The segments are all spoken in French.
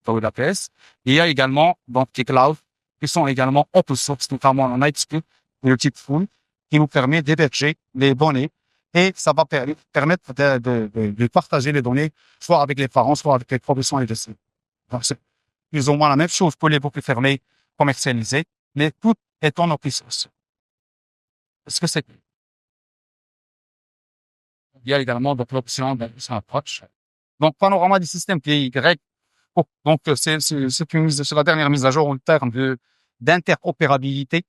Android APS. Il y a également, donc, des clouds qui sont également open source, notamment en ITSP, le type full, qui nous permet d'héberger les données et ça va permettre de partager les données, soit avec les parents, soit avec les professionnels de santé. Donc, c'est plus ou moins la même chose pour les boucles fermées commercialisées, mais tout est en open source. Est-ce que c'est... Il y a également d'autres options dans son approche. Donc, panorama du système PY. Donc, c'est la dernière mise à jour en termes d'interopérabilité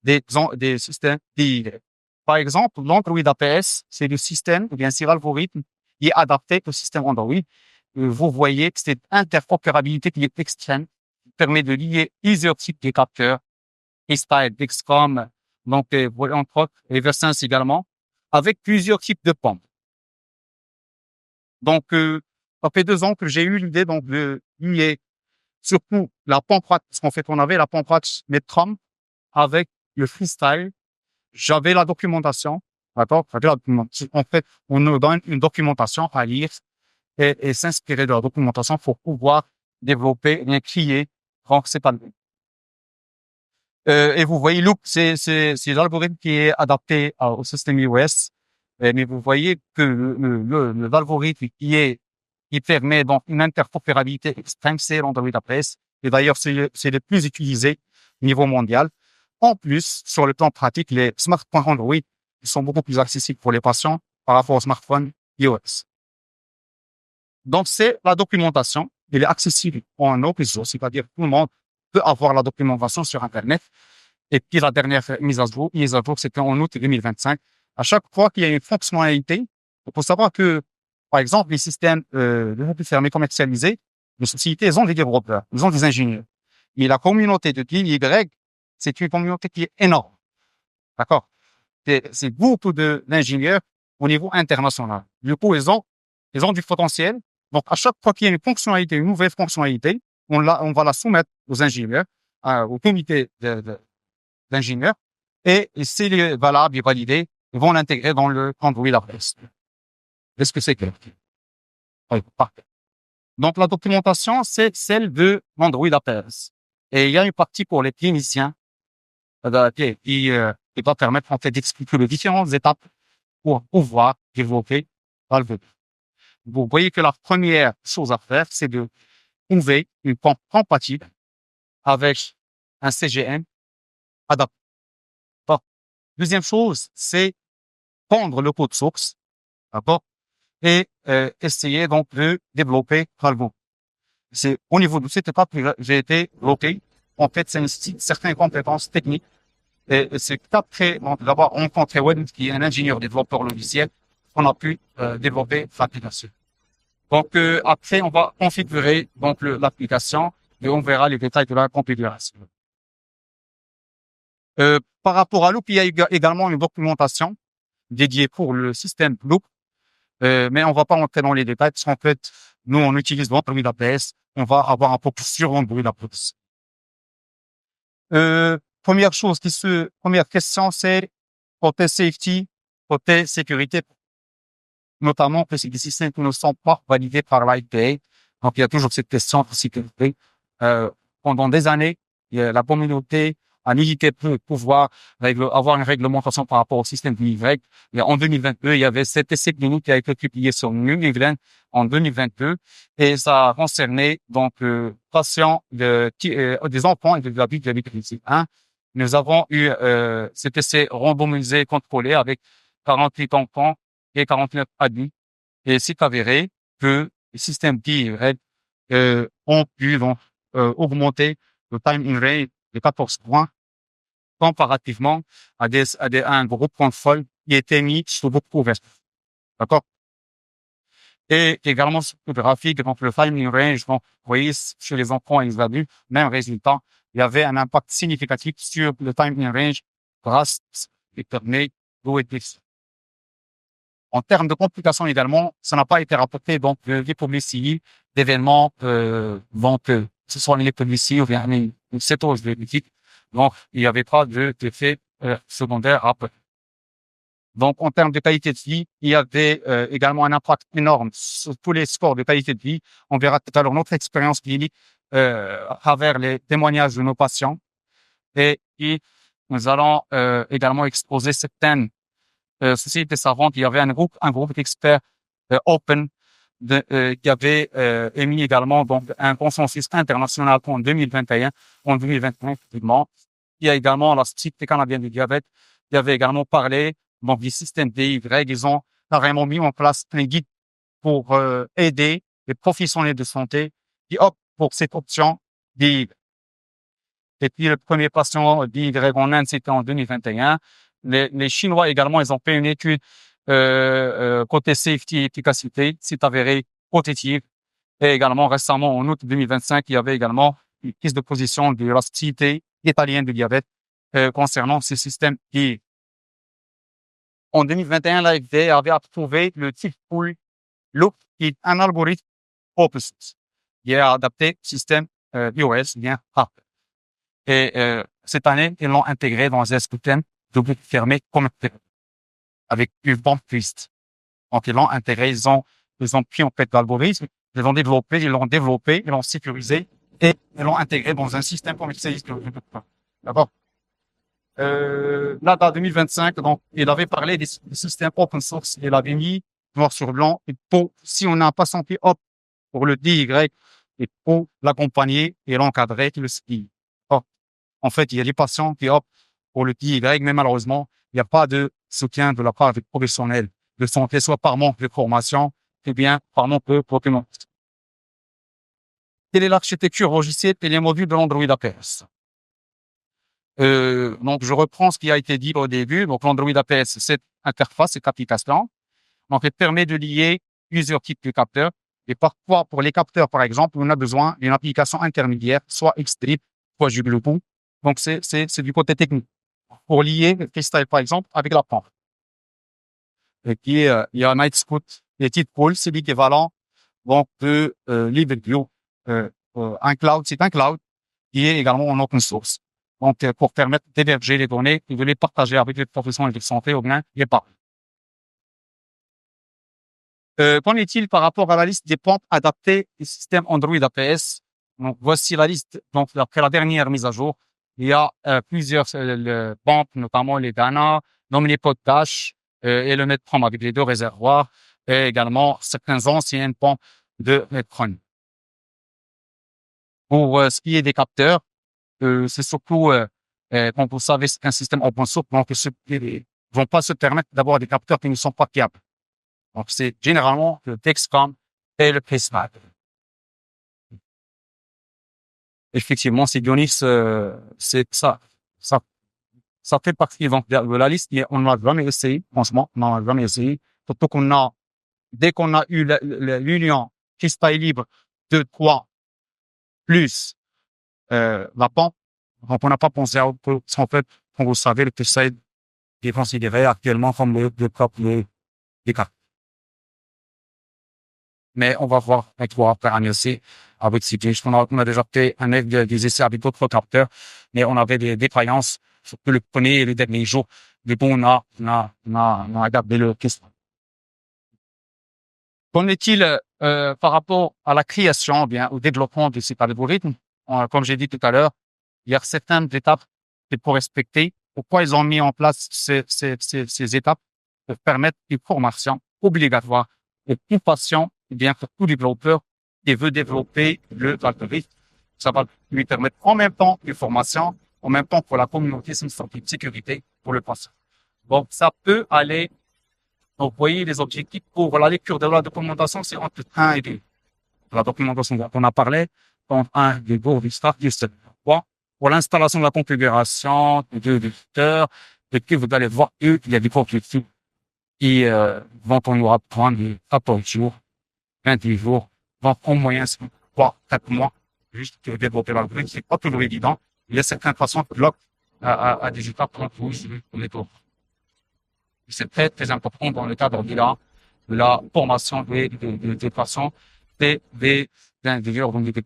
des systèmes PY. Par exemple, l'Android APS, c'est le système, ou bien c'est l'algorithme qui est adapté au système Android. Vous voyez que cette interopérabilité qui est extrême, qui permet de lier plusieurs types de capteurs, Freestyle, Dexcom, donc, entre autres, et Versense également, avec plusieurs types de pompes. Donc, ça fait 2 ans que j'ai eu l'idée, donc, de lier surtout la pompe rack, parce qu'en fait, on avait la pompe rack Metron avec le Freestyle. J'avais la documentation, d'accord? En fait, on nous donne une documentation à lire et s'inspirer de la documentation pour pouvoir développer et créer. Donc, c'est pas le et vous voyez, Loop, c'est l'algorithme qui est adapté au système iOS. Mais vous voyez que l'algorithme qui permet donc une interopérabilité extrême, c'est l'Android APS. Et d'ailleurs, c'est le plus utilisé au niveau mondial. En plus, sur le plan pratique, les smartphones Android sont beaucoup plus accessibles pour les patients par rapport aux smartphones iOS. Donc, c'est la documentation. Elle est accessible en open source, c'est-à-dire tout le monde peut avoir la documentation sur Internet. Et puis, la dernière mise à jour, c'était en août 2025. À chaque fois qu'il y a une fonctionnalité, il faut savoir que, par exemple, les systèmes de fermés commercialisés, les sociétés, elles ont des développeurs, ils ont des ingénieurs. Mais la communauté de PY, c'est une communauté qui est énorme. D'accord? C'est beaucoup d'ingénieurs au niveau international. Du coup, ils ont du potentiel. Donc, à chaque fois qu'il y a une fonctionnalité, une nouvelle fonctionnalité, on va la soumettre aux ingénieurs, au comité d'ingénieurs, et s'il est valable et validé, ils vont l'intégrer dans le Android APS. Est-ce que c'est clair? Oui, parfait. Donc, la documentation, c'est celle de l'Android APS. Et il y a une partie pour les cliniciens qui va permettre en fait d'expliquer les différentes étapes pour pouvoir développer l'algorithme. Vous voyez que la première chose à faire, c'est de trouver une pompe compatible avec un CGM adapté. Bon. Deuxième chose, c'est prendre le code source, d'accord, et essayer donc de développer l'algorithme. C'est au niveau de cette étape que j'ai été bloqué. En fait, c'est certaines compétences techniques. Et c'est après d'avoir rencontré Wed, qui est un ingénieur développeur logiciel, qu'on a pu développer l'application. Donc après, on va configurer donc l'application et on verra les détails de la configuration. Par rapport à Loop, il y a également une documentation dédiée pour le système Loop, mais on va pas entrer dans les détails parce qu'en fait, nous on utilise Android APS, on va avoir un focus sur Android APS. Première question, c'est côté safety, côté sécurité, notamment que c'est des systèmes qui ne sont pas validés par l'IPA. Donc, il y a toujours cette question de sécurité. Pendant des années, la communauté a milité pour pouvoir avoir une réglementation par rapport au système Y. Et en 2022, il y avait cet essai clinique qui a été publié sur New England en 2022 et ça a concerné donc patients des enfants et des adultes diabétiques type 1. Nous avons eu cet essai randomisé contrôlé avec 48 enfants et 49 adultes. Et c'est avéré que les systèmes PY ont pu donc augmenter le time in range de 14 points comparativement à un groupe contrôle qui était mis sous groupe couvert. D'accord? Et également sur le graphique, donc le time in range, donc, vous voyez, chez les enfants et les adultes, même résultat, il y avait un impact significatif sur le time in range grâce aux permis d'OETX. En termes de complications également, ça n'a pas été rapporté, donc, d'hypoglycémie, d'événements, donc, ce soit une hypoglycémie ou bien une cétose diabétique. Donc, il n'y avait pas d'effet secondaire après. Donc, en termes de qualité de vie, il y avait également un impact énorme sur tous les scores de qualité de vie. On verra tout à l'heure notre expérience clinique à travers les témoignages de nos patients. Et puis, nous allons également exposer certaines sociétés savantes. Il y avait un groupe d'experts open qui avait émis également donc un consensus international en 2021, en 2021 effectivement. Il y a également la Société canadienne du diabète qui avait également parlé donc du système DY. Ils ont carrément mis en place un guide pour aider les professionnels de santé qui optent pour cette option DY. Et puis le premier patient DY en Inde, c'était en 2021. Les Chinois également, ils ont fait une étude côté safety et efficacité, c'est avéré positif. Et également récemment, en août 2025, il y avait également une prise de position de la Société italienne du diabète concernant ce système DY. En 2021, l'AFD avait approuvé le Tick-Pull Loop, qui est un algorithme open source qui est adapté au système iOS, bien Apple. Et cette année, ils l'ont intégré dans un système double fermé comme avec une bombe twist. Donc, ils l'ont intégré, ils ont pris en fait l'algorithme, ils l'ont développé, ils l'ont sécurisé et ils l'ont intégré dans un système commercialisé. D'accord? Là, dans 2025, donc, il avait parlé des systèmes open source. Il avait mis noir sur blanc. Et si on n'a pas senti hop pour le DY, il faut l'accompagner et l'encadrer, le suivre. En fait, il y a des patients qui optent pour le DY, mais malheureusement, il n'y a pas de soutien de la part des professionnels de santé, soit par manque de formation, ou bien par manque de documentation. Quelle est l'architecture logicielle et les modules de l'Android APS? Donc, je reprends ce qui a été dit au début. Donc, l'Android APS, cette interface, cette application, donc, elle permet de lier plusieurs types de capteurs. Et parfois, pour les capteurs, par exemple, on a besoin d'une application intermédiaire, soit Xtrip, soit Bluetooth. Donc, c'est du côté technique. Pour lier Freestyle, par exemple, avec la pompe. Et puis, il y a Nightscout et Tickpull, c'est l'équivalent, donc, de LibreView. Un cloud, c'est un cloud qui est également en open source. Donc, pour permettre d'héberger les données et de les partager avec les professionnels de santé ou bien les parents. Qu'en est-il par rapport à la liste des pompes adaptées du système Android APS? Donc, voici la liste. Donc, après la dernière mise à jour, il y a plusieurs pompes, notamment les Dana, l'Omnipod Dash et le Medprom avec les deux réservoirs, et également certaines anciennes pompes de Medtron. Pour ce qui est des capteurs, c'est surtout, comme vous savez, c'est un système open source, donc ils ne vont pas se permettre d'avoir des capteurs qui ne sont pas fiables. Donc, c'est généralement le Dexcom et le Prisma. Effectivement, c'est Dionis, c'est ça fait partie donc de la liste, mais on n'a jamais essayé, franchement, on n'a jamais essayé. Surtout dès qu'on a eu l'union freestyle libre 2, 3 plus la pompe, donc on n'a pas pensé à autre chose. En fait, comme vous le savez, le freestyle est considéré actuellement comme le top des cartes. Mais on va voir avec toi faire un essai avec CPH. On a déjà fait des essais avec d'autres capteurs, mais on avait des défaillances surtout le premier et le dernier jour. Du coup, on a gardé le question. Qu'en est-il par rapport à la création, ou bien au développement de cet algorithme? Comme j'ai dit tout à l'heure, il y a certaines étapes qu'il faut respecter. Pourquoi ils ont mis en place ces étapes? Pour permettre une formation obligatoire et tout patient, et bien pour tout développeur qui veut développer l'algorithme. Ça va lui permettre en même temps une formation, en même temps pour la communauté, c'est une sorte de sécurité pour le patient. Donc, ça peut aller. Donc, vous voyez, les objectifs pour la lecture de la documentation, c'est entre 1 et 2. La documentation dont on a parlé, entre 1 et 2, du start, du step. Pour l'installation de la configuration, de l'éditeur, et puis vous allez voir qu'il y a des objectifs qui vont on aura prendre 14 jours, 28 jours, donc en moyenne, 3-4 mois, juste pour développer l'algorithme. C'est pas toujours évident. Il y a certaines façons qui bloquent à des étapes pour les cours. C'est très, très important dans le cadre de la formation des patients et des individus organisés.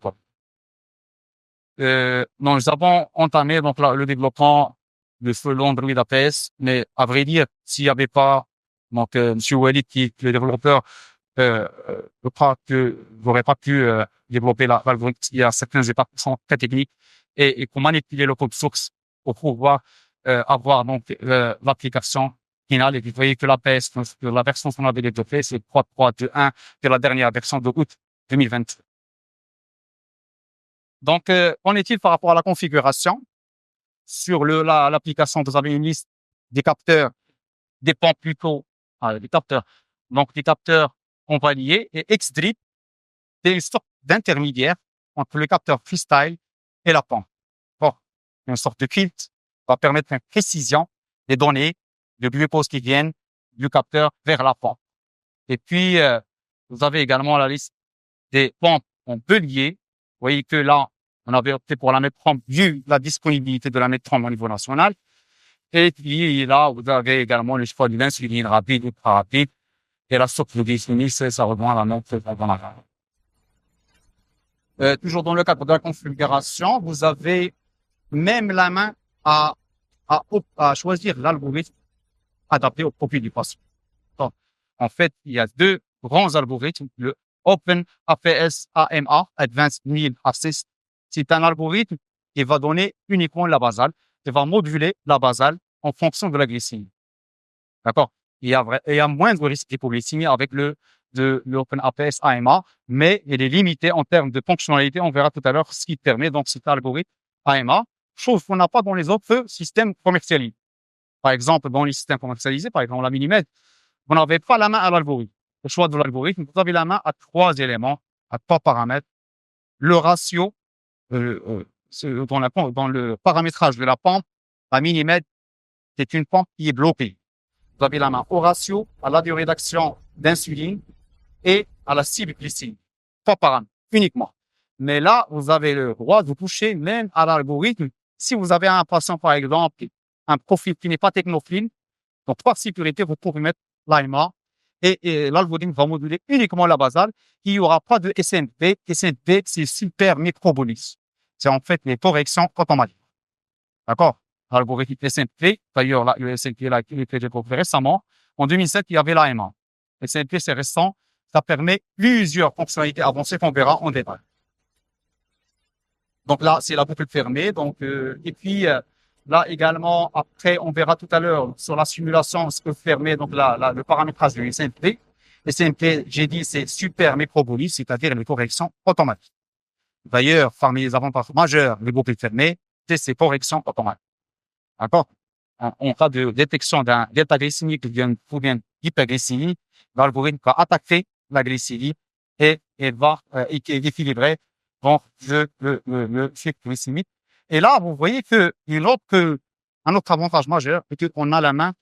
Nous avons entamé donc le développement le full Android APS. Mais à vrai dire, s'il n'y avait pas, donc, Monsieur Walid, le développeur, je crois que n'aurait pas pu développer l'algorithme. Il y a certaines étapes qui sont très techniques et pour manipuler le code source pour pouvoir avoir donc l'application finale. Et vous voyez que l'APS, que la version qu'on avait développée, c'est 3.3.2.1 de la dernière version de août 2020. Donc, qu'en est-il par rapport à la configuration? Sur l'application, vous avez une liste des capteurs, dépend plutôt des capteurs. Donc, les capteurs on va lier et XDRIP, c'est une sorte d'intermédiaire entre le capteur freestyle et la pompe. Bon, une sorte de filtre qui va permettre une précision des données de glucose qui viennent du capteur vers la pompe. Et puis, vous avez également la liste des pompes on peut lier. Vous voyez que là, on avait opté pour la METROM vu la disponibilité de la METROM au niveau national. Et puis là, vous avez également le choix de l'insuline rapide ou pas rapide. Et la source de glycémie, ça rejoint la note dans la gamme. Toujours dans le cadre de la configuration, vous avez même la main à choisir l'algorithme adapté au profil du patient. Donc, en fait, il y a deux grands algorithmes. Le Open APS AMA, Advanced Meal Assist, c'est un algorithme qui va donner uniquement la basale, qui va moduler la basale en fonction de la glycémie. D'accord? Il y a moins de risque d'hypoglycémie avec l'Open APS AMA, mais il est limité en termes de fonctionnalité. On verra tout à l'heure ce qui permet donc cet algorithme AMA, chose qu'on n'a pas dans les autres systèmes commercialisés. Par exemple, dans les systèmes commercialisés, par exemple la Minimed, vous n'avez pas la main à l'algorithme. Le choix de l'algorithme, vous avez la main à 3 éléments, à 3 paramètres. Le ratio, dans le paramétrage de la pompe, la Minimed, c'est une pompe qui est bloquée. Vous avez la main au ratio, à la durée d'action d'insuline et à la cible glycémique. 3 paramètres uniquement. Mais là, vous avez le droit de toucher même à l'algorithme. Si vous avez un patient, par exemple, un profil qui n'est pas technophile, donc par sécurité, vous pouvez mettre l'AMA et l'algorithme va moduler uniquement la basale. Il n'y aura pas de SNP. SNP, c'est super microbolus. C'est en fait les corrections automatiques. D'accord? L'algorithme SNP, d'ailleurs, le SNP a été développé récemment. En 2007, il y avait l'AMA. SNP, c'est récent. Ça permet plusieurs fonctionnalités avancées qu'on verra en détail. Donc là, c'est la boucle fermée. Donc, et puis, là également, après, on verra tout à l'heure sur la simulation ce que permet donc le paramétrage du SNP. SNP, j'ai dit, c'est super microbolus, c'est-à-dire les corrections automatiques. D'ailleurs, parmi les avantages majeurs des boucles fermées, c'est ces corrections automatiques. D'accord? En cas de détection d'un delta glycémique ou bien d'hyperglycémie, l'algorithme va attaquer la glycémie et il va équilibrer donc le cycle glycémique. Et là, vous voyez que un autre avantage majeur est qu'on a la main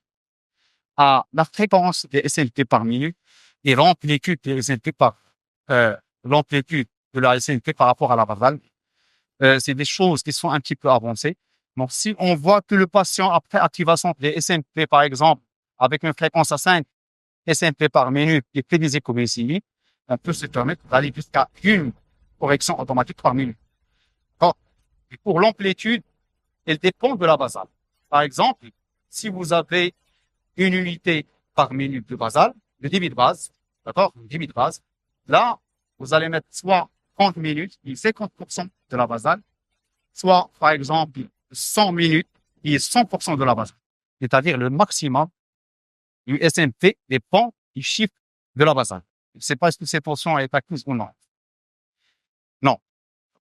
à la fréquence des SNP par minute et l'amplitude des SNP l'amplitude de la SNP par rapport à la basale. C'est des choses qui sont un petit peu avancées. Donc, si on voit que le patient, après activation des SNP, par exemple, avec une fréquence à 5 SNP par minute et fait des écoglycémies, on peut se permettre d'aller jusqu'à une correction automatique par minute. Bon. Et pour l'amplitude, elle dépend de la basale. Par exemple, si vous avez une unité par minute de basale, le débit de base, d'accord, le débit de base, là, vous allez mettre soit 30 minutes, qui est 50% de la basale, soit, par exemple, 100 minutes, qui est 100% de la basale. C'est-à-dire le maximum du SNP dépend du chiffre de la basale. Je ne sais pas si cette portion est acquise ou non. Non.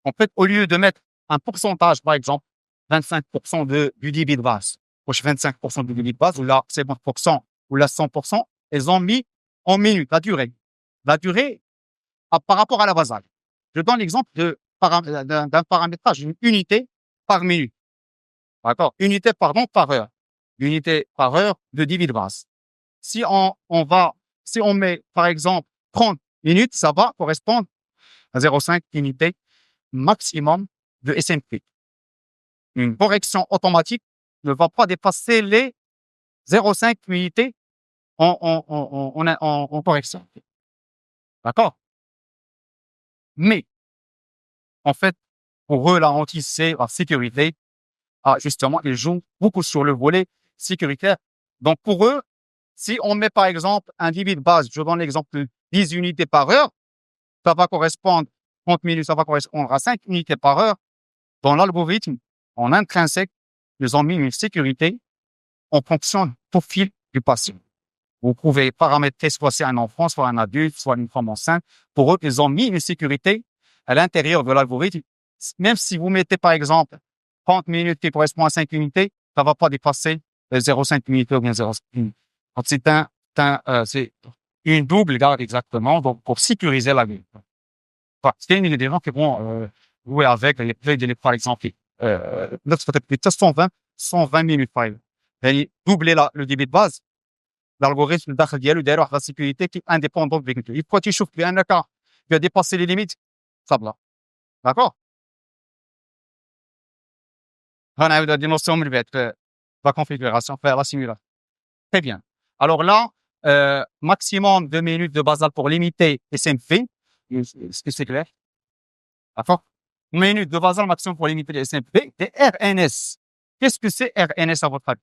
En fait, au lieu de mettre un pourcentage, par exemple, 25% du débit de base, ou 25% du débit de base, ou là, 50%, ou là, 100%, elles ont mis en minutes la durée. La durée par rapport à la basale. Je donne l'exemple d'un paramétrage, une unité par minute. D'accord? Unité, pardon, par heure. Unité par heure de débit de base. Si on met, par exemple, 30 minutes, ça va correspondre à 0,5 unités maximum de SNP. Une correction automatique ne va pas dépasser les 0,5 unités en correction. D'accord? Mais, en fait, pour eux, la hantise, c'est la sécurité. justement, ils jouent beaucoup sur le volet sécuritaire. Donc, pour eux, si on met, par exemple, un débit de base, je donne l'exemple de 10 unités par heure, ça va correspondre, 30 minutes, ça va correspondre à 5 unités par heure. Dans l'algorithme, en intrinsèque, ils ont mis une sécurité en fonction du profil du patient. Vous pouvez paramétrer soit c'est un enfant, soit un adulte, soit une femme enceinte. Pour eux, ils ont mis une sécurité à l'intérieur de l'algorithme. Même si vous mettez, par exemple, 30 minutes qui correspond à 5 unités, ça va pas dépasser 0,5 unités ou bien 0,5 unités. Donc, c'est une double garde exactement, donc pour sécuriser la vie. Enfin, c'est une des gens qui vont jouer avec les plaies, par exemple. Peut-être 120 minutes, par exemple. يعني doubler le débit de base. L'algorithme الداخل ديالو داير واحد لا sécurité qui est indépendante de lui. Il faut تيشوف بأنك tu as dépassé les limites صابلا. D'accord? غنعاود هاد النوسيون من بعد في la configuration, faire la simulation. Très bien. Alors là, maximum 2 minutes de basal pour limiter SMP. Est-ce que c'est clair? D'accord? Minutes de basal maximum pour limiter les SMP. Et RNS. Qu'est-ce que c'est RNS à votre avis?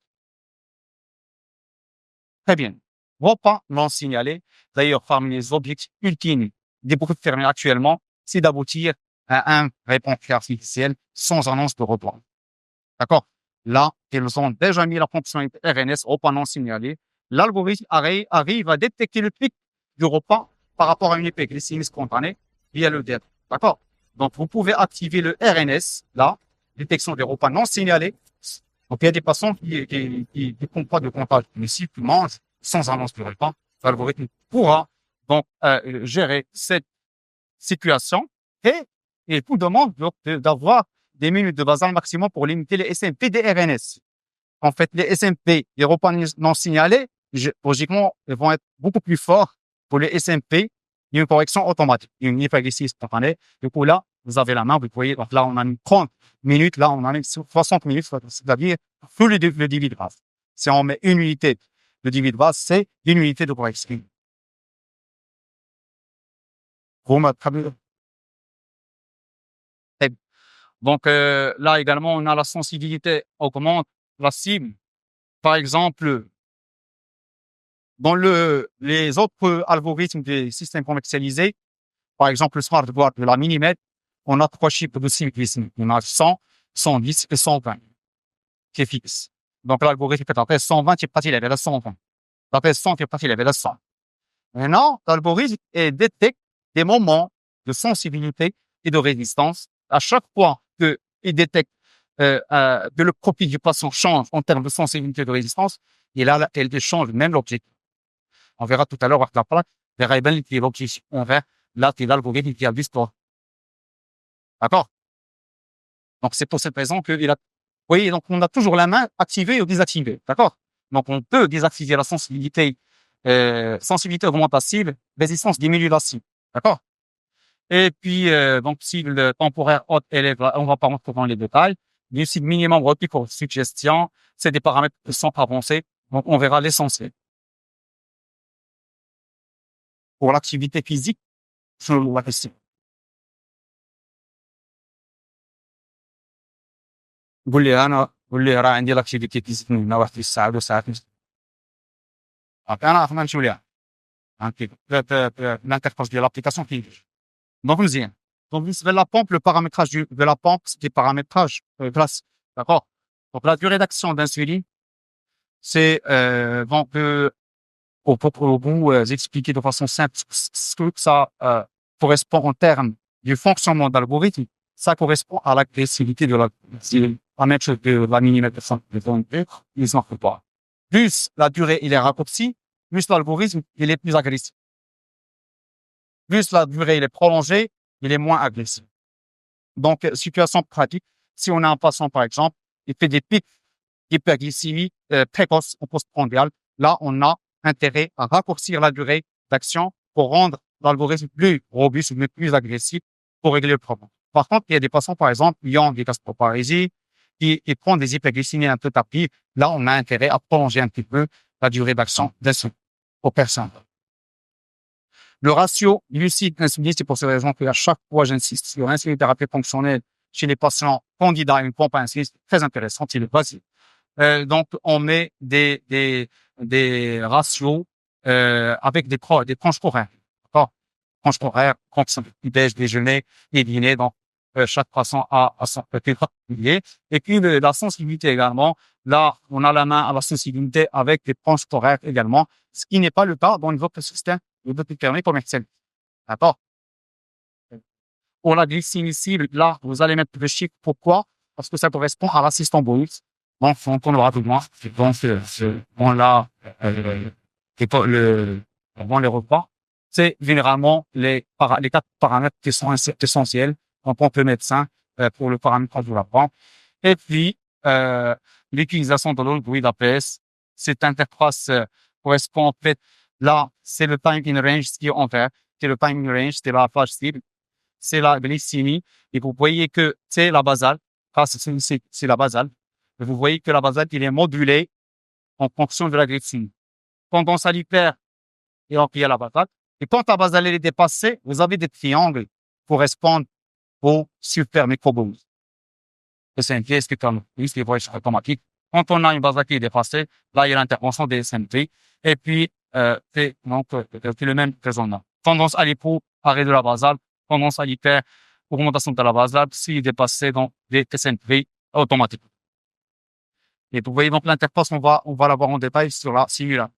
Très bien. Repas non signalé. D'ailleurs, parmi les objectifs ultimes des groupes fermés actuellement, c'est d'aboutir à un répondeur artificiel sans annonce de repas. D'accord? Là, ils ont déjà mis la fonctionnalité RNS, repas non signalé. L'algorithme arrive à détecter le pic du repas par rapport à une hyperglycémie spontanée via le DER. D'accord? Donc, vous pouvez activer le RNS, là, détection des repas non signalés. Donc, il y a des patients qui font pas de contact. Mais s'ils mangent sans annonce de repas, l'algorithme pourra donc gérer cette situation et vous demande d'avoir des minutes de basal maximum pour limiter les SMP des RNS. En fait, les SMP, les repas non signalés, logiquement, ils vont être beaucoup plus forts pour les SMP. Il y a une correction automatique, une hyperglycémie spontanée. Du coup, là, vous avez la main, vous voyez, donc là, on a mis 30 minutes, là, on a mis 60 minutes, c'est-à-dire tout le débit de base. Si on met une unité de débit de base, c'est une unité de correction. Donc, là également, on a la sensibilité augmente la cible. Par exemple, dans les autres algorithmes des systèmes commercialisés, par exemple, le SmartGuard de la Minimed, on a 3 chiffres de cible glycémique. On a 100, 110 et 120 qui est fixe. Donc, l'algorithme peut taper 120, tu es parti level à 120. Taper 100, tu es parti level à 100. Maintenant, l'algorithme détecte des moments de sensibilité et de résistance. À chaque fois qu'il détecte que le profil du patient change en termes de sensibilité et de résistance, et là, elle change même l'objectif. On verra tout à l'heure avec la plaque, on verra bien l'objectif. On verra là, c'est l'algorithme qui a vu ça. D'accord? Donc, c'est pour cette raison qu'il a, vous voyez, donc on a toujours la main activée ou désactivée. D'accord? Donc, on peut désactiver la sensibilité augmente la cible, résistance diminue la cible. D'accord? Et puis, donc, cible temporaire haute, élève, on va pas rentrer dans les détails. Du cible minimum requis pour suggestion, c'est des paramètres qui sont avancés. Donc, on verra l'essentiel. Pour l'activité physique, selon la question. قول لي راه عندي لاكتيفيتي فيزيك من هنا واحد 3 ساعات ولا ساعات نص. انا خدنا نمشيو ليها فهمتي l'interface de l'application qui donc مزيان. Donc بالنسبه la pompe, le paramétrage de la pompe, c'est des paramétrages classiques. D'accord? Donc la durée d'action d'insuline, c'est donc pour vous expliquer de façon simple ce que ça correspond en termes du fonctionnement de l'algorithme, ça correspond à l'agressivité de l'algorithme. La même chose de la millimètre de son ils n'en font pas. Plus la durée il est raccourcie, plus l'algorithme il est plus agressif. Plus la durée il est prolongée, il est moins agressif. Donc, situation pratique, si on a un patient, par exemple, il fait des pics d'hyperglycémie précoce en postprandial, là, on a intérêt à raccourcir la durée d'action pour rendre l'algorithme plus robuste, mais plus agressif pour régler le problème. Par contre, il y a des patients, par exemple, qui ont des gastroparésies, qui prennent des hyperglycémies un peu tardives. Là, on a intérêt à prolonger un petit peu la durée d'action d'insuline aux personnes. Le ratio glucide-insuline, c'est pour ces raisons qu'à chaque fois, j'insiste sur l'insuline thérapie fonctionnelle, chez les patients candidats à une pompe à insuline, c'est très intéressant, c'est le basique. Donc, on met des ratios avec des tranches horaires. D'accord? Tranches horaires, quand c'est petit-déj, déjeuner et dîner. Donc, chaque patient a son petit particulier. Et puis, la sensibilité également. Là, on a la main à la sensibilité avec des tranches horaires également, ce qui n'est pas le cas dans votre système de votre permis commercial. D'accord? Pour la glycémie cible, là, vous allez mettre le chiffre. Pourquoi? Parce que ça correspond à l'assistant bonus. Donc, on aura besoin. Donc, on l'a, avant les repas. C'est généralement les 4 paramètres qui sont essentiels en tant que médecin, pour le paramétrage de la pompe. Et puis, l'utilisation de l'algorithme APS. Cette interface, correspond, en fait, là, c'est le time in range, ce qui est en vert. C'est le time in range, c'est la page cible. C'est la glycémie. Et vous voyez que c'est la basale. C'est la basale. Et vous voyez que la basale, il est modulé en fonction de la glycémie. Tendance à l'hyper, et donc il y a la basale. Et quand la basale est dépassée, vous avez des triangles qui correspondent au super microbonus. C'est un pièce qui comme les voyages automatiques. Quand on a une basale qui est dépassée, là, il y a l'intervention des SMT. Et puis, c'est le même raisonnement. Tendance à l'hypo, arrêt de la basale. Tendance à l'hyper, augmentation de la basale, s'il est dépassé dans des SMT automatiques. Et vous voyez donc l'interface, on va la voir en détail sur la simulation.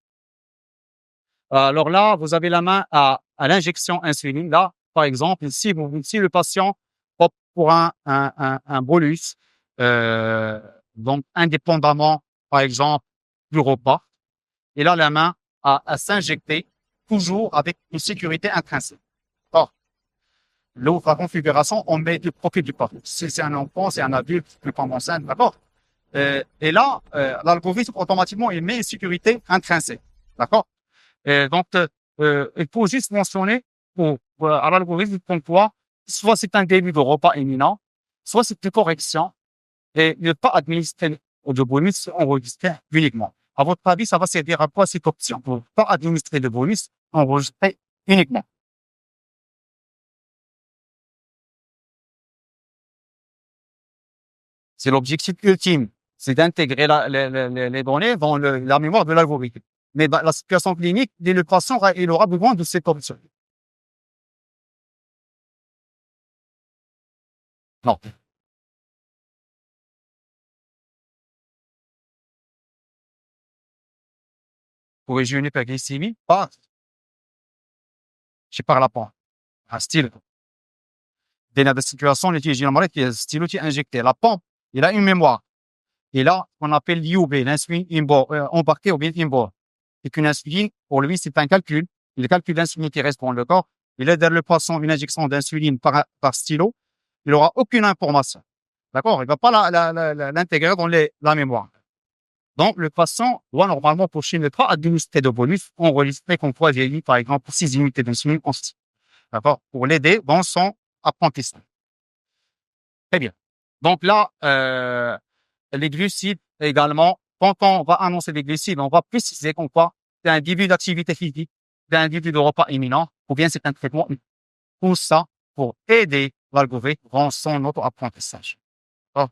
Alors là, vous avez la main à l'injection insuline. Là, par exemple, si le patient opte pour un bolus, donc indépendamment, par exemple, du repas, il a la main à s'injecter toujours avec une sécurité intrinsèque. Or, l'autre configuration, on met le profil du patient. Si c'est un enfant, c'est un adulte, une femme enceinte, d'accord? Et là, l'algorithme, automatiquement, il met une sécurité intrinsèque. D'accord? Donc, il faut juste mentionner à l'algorithme comme quoi, soit c'est un début de repas imminent, soit c'est une correction, et ne pas administrer de bonus enregistré uniquement. À votre avis, ça va servir à quoi cette option? Pour ne pas administrer de bonus enregistré uniquement. C'est l'objectif ultime. C'est d'intégrer les données dans la mémoire de l'algorithme. Mais la situation clinique, le patient, il aura besoin de cette option. Non. Vous pouvez jouer une hyperglycémie, pas, je parle pas. Un style. Dans la situation, l'utilise généralement qui est style injecté. La pompe, il a une mémoire. Et là, on appelle l'IUB, l'insuline embarquée ou bien inboard. C'est qu'une insuline, pour lui, c'est un calcul. Le calcul d'insuline qui reste dans le corps. Il aide le patient une injection d'insuline par stylo. Il n'aura aucune information. D'accord? Il ne va pas l'intégrer dans la mémoire. Donc, le patient doit normalement, pour ne pas administrer de bonus, enregistrer qu'on soit vieilli, par exemple, pour 6 unités d'insuline en style. D'accord? Pour l'aider dans son apprentissage. Très bien. Donc là, les glucides également, quand on va annoncer les glucides, on va préciser qu'on quoi c'est un début d'activité physique, c'est un début de repas imminent, ou bien c'est un traitement. Tout ça pour aider l'algorithme dans son auto-apprentissage. Ah,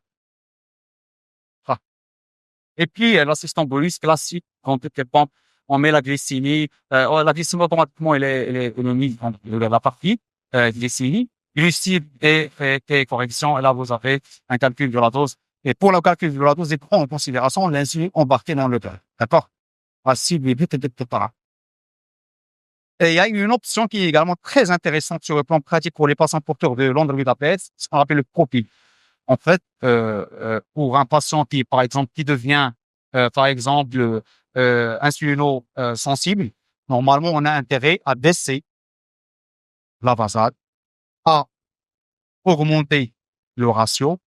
ah. Et puis, l'assistant bonus classique, quand toutes les pompes, on met la glycémie. La glycémie, automatiquement, elle est mise dans la partie glycémie. Glucides et correction. Et là, vous avez un calcul de la dose. Et pour le calcul de la dose, il prend en considération l'insuline embarquée dans le cœur. D'accord? Voici le but de préparer. Et il y a une option qui est également très intéressante sur le plan pratique pour les patients porteurs de l'Android APS, ce qu'on appelle le profil. En fait, pour un patient qui, par exemple, qui devient, par exemple, insulino-sensible, normalement, on a intérêt à baisser la vasade, à augmenter le ratio,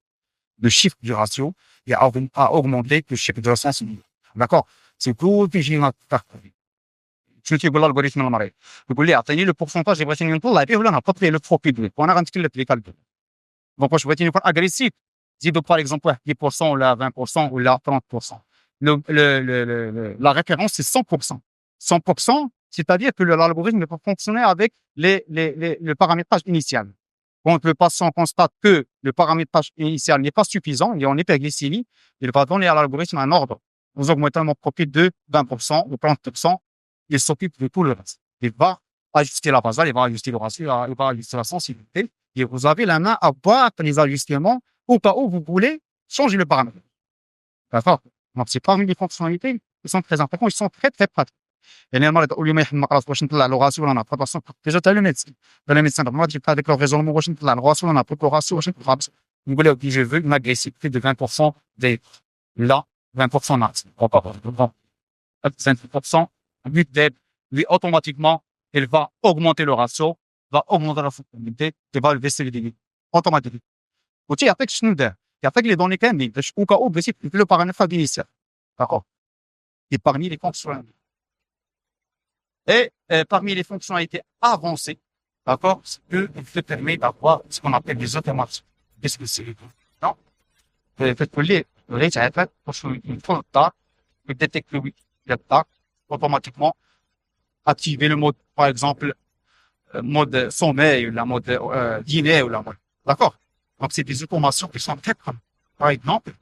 le chiffre du ratio, et à augmenter le chiffre de la sensibilité. D'accord? C'est tout que j'ai شو تيقول الالغوريثم المريض يقول لي اعطيني لو بورسونتاج اللي بغيتيني نطلع به ولا نهبط به لو بروفيل وانا غنتكلف لك الكالكول دونك واش بغيتيني نكون اغريسيف زيدو باغ اكزومبل 10% ولا 20% ولا 30%. La référence c'est 100%. 100%, c'est-à-dire que l'algorithme ne peut fonctionner avec le paramétrage initial. Quand le patient constate que le paramétrage initial n'est pas suffisant, il est en hyperglycémie, il va donner à l'algorithme un ordre. Vous augmentez mon profit de 20% ou 30%, il s'occupe de tout le reste. Il va ajuster la basale, il va ajuster le ratio, il va ajuster la sensibilité. Et vous avez la main à battre les ajustements au cas où vous voulez changer le paramètre. D'accord? Donc, c'est parmi les fonctionnalités qui sont très importantes, ils sont très, très pratiques. يعني المريض اول يوم يحمق راسو واش نطلع له غاسيو ولا نهبط راسو ديجا تاع لو ميدسان ما تجيب هذاك لو ريزونمون واش نطلع له غاسيو ولا نهبط له غاسيو واش نطلع نقول له جو فو une agressivité de 20% des là 20% max 20% but d'aide lui automatiquement il va augmenter le ratio va augmenter la fonctionnalité et va le baisser les débits automatiquement وتي يعطيك شنو دار يعطيك لي دوني كاملين باش او كاو بغيتي لو بارامتر initial d'accord et parmi les fonctionnalités. Et parmi les fonctionnalités avancées, d'accord, c'est qu'il permet d'avoir ce qu'on appelle des automations. Qu'est-ce que c'est? Non? Fait que les تعرفت باش يدخل الدار يديتيكت le الدار automatiquement activer le mode par exemple mode sommeil ou la mode dîner ou la mode. D'accord? Donc c'est des automations qui sont très comme par exemple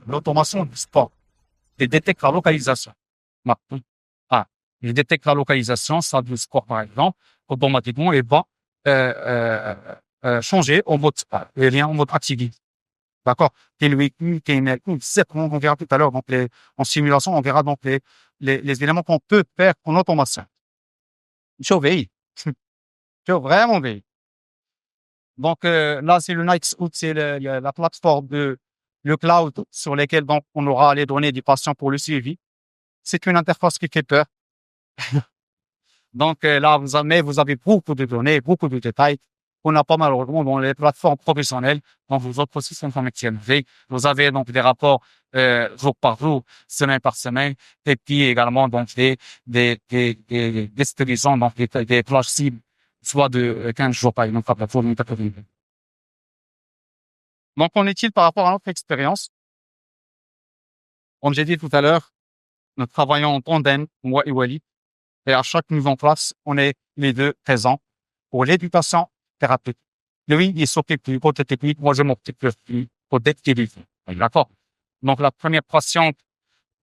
l'automation du sport. Il détecte la localisation. Il détecte la localisation, ça du sport par exemple, automatiquement, il va changer au mode lien en mode activité. D'accord? On verra tout à l'heure, donc en simulation, on verra donc les éléments qu'on peut faire en automation. Je veille. Je vraiment veille. Donc là, c'est le Nightsuite, c'est la plateforme le cloud sur lequel donc on aura les données du patient pour le suivi. C'est une interface qui fait peur. Donc là, vous avez beaucoup de données, beaucoup de détails qu'on n'a pas malheureusement dans les plateformes professionnelles, dans vos autres systèmes connectés. Vous avez donc des rapports jour par jour, semaine par semaine, et puis également donc des distributions, donc des plages cibles, soit de 15 jours par exemple, Donc, qu'en est-il par rapport à notre expérience? Comme j'ai dit tout à l'heure, nous travaillons en tandem, moi et Walid. Et à chaque mise en place, on est les deux présents pour l'éducation thérapeutique. Lui, il s'occupe du côté technique, moi je m'occupe du côté clinique. D'accord? Donc la première patiente,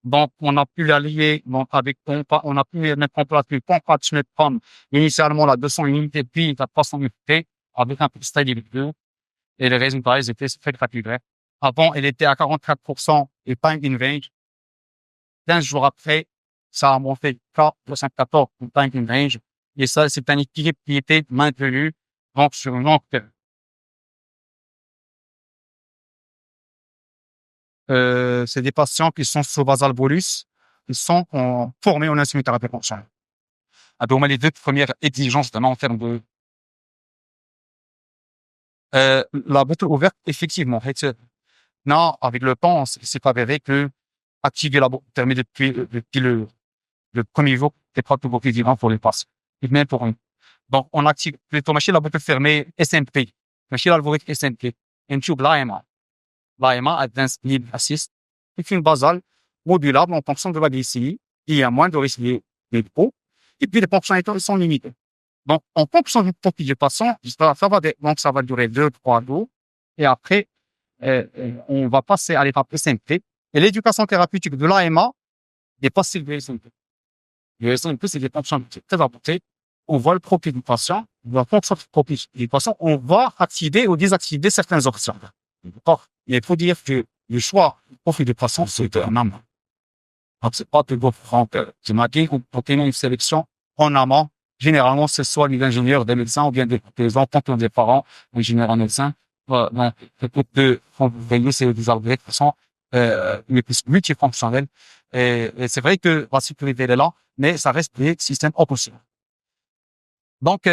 donc on a pu l'allier donc avec on a pu mettre en place le compassionate prendre initialement la 200 unités, puis la 300 unités avec un style de et les résultats ils étaient spectaculaires. Avant, elle était à 44% et pas in range. 15 jours après, ça a monté 4,14 pour time in range. Et ça, c'est un équilibre qui était maintenu donc sur une longue période. C'est des patients qui sont sous basal bolus, qui sont formés en insulothérapie fonctionnelle. Donc, les deux premières exigences en termes de la boucle ouverte, effectivement. Non, avec le temps, c'est avéré que activer la boucle permet depuis le premier jour, c'est pas tout beaucoup vivant pour les patients. Et même pour eux. Donc, on active plutôt machine la boucle fermée SNP. Machine l'algorithme SNP. Un tube l'AMA. L'AMA, Advanced Need Assist, c'est une basale modulable en fonction de la glycémie. Il y a moins de risques de dépôt. Et puis, les fonctionnalités sont limitées. Donc, en fonction du profil du patient, donc ça va durer 2-3 jours. Et après, on va passer à l'étape SNP. Et l'éducation thérapeutique de l'AMA dépasse le SNP. Le SNP, c'est des fonctionnalités très importantes. On voit le profil du patient, on va fonction du profil du patient, on va activer ou désactiver certaines options. D'accord? Il faut dire que le choix du profil du patient, c'est un amont. Donc, c'est pas toujours franc. Tu m'as dit qu'on peut une sélection en amont. Généralement, c'est soit des ingénieurs, des médecins, ou bien des enfants, des parents, ingénieurs en médecin. Donc, c'est des algorithmes qui sont multifonctionnels. Et c'est vrai que la sécurité est là, mais ça reste des systèmes open source. Donc,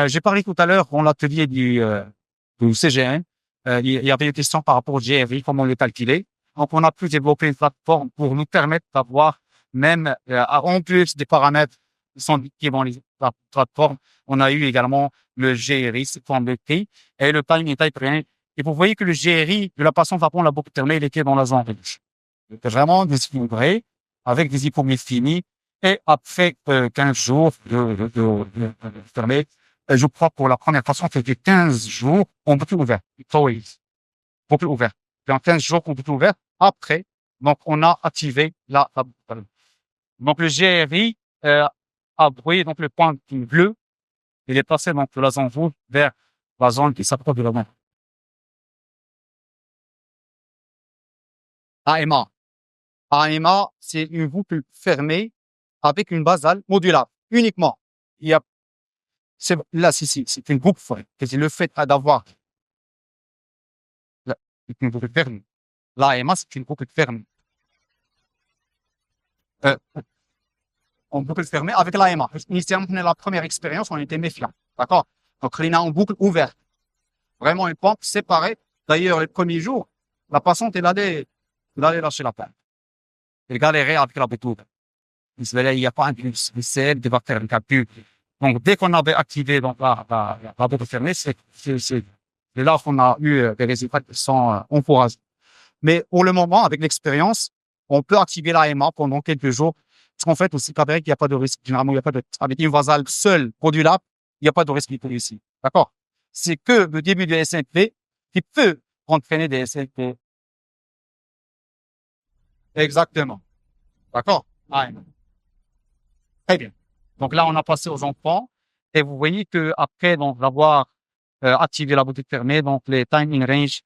j'ai parlé tout à l'heure dans l'atelier du CGN. Il y avait une question par rapport au GRI, comment le calculer. Donc, on a pu développer une plateforme pour nous permettre d'avoir même, en plus des paramètres qui sont dans la plateforme, on a eu également le GRI, c'est comme le prix, et le time in type rien. Et vous voyez que le GRI de la patiente avant la boucle fermée, il était dans la zone rouge. C'était vraiment déséquilibré, avec des hypoglycémies, et après 15 jours de fermé, je crois pour la première façon, c'était 15 jours en boucle ouverte. Boucle ouverte. Puis en 15 jours en boucle ouverte. Après, donc, on a activé la boucle. Donc, le GRI, a brouillé, donc, le point bleu. Il est passé, donc, de la zone rouge vers la zone qui s'approche de la main. AMA. AMA, c'est une boucle fermée avec une basale modulable. Uniquement. Il y a, là, c'est une boucle fermée. C'est le fait d'avoir une boucle fermée. L'AMA, c'est une boucle fermée. En boucle fermée avec l'AMA. Initialement, la première expérience, on était méfiant. D'accord? Donc, il y a en boucle ouverte. Vraiment une pompe séparée. D'ailleurs, les premiers jours, la patiente, elle allait lâcher la pompe. Elle galérait avec la boucle ouverte. Il n'y a pas un virus, des bactéries, donc, dès qu'on avait activé donc, la boucle fermée, c'est là qu'on a eu des résultats qui sont encourageants. Mais pour le moment, avec l'expérience, on peut activer l'AMA pendant quelques jours. Parce qu'en fait, aussi, il n'y a pas de risque. Généralement, il n'y a pas de, avec une vasale seule modulable, il n'y a pas de risque ici. D'accord? C'est que le début du SNP qui peut entraîner des SNP. Exactement. D'accord? Très bien. Donc là, on a passé aux enfants et vous voyez que après donc d'avoir activé la boutique fermée, donc les timing range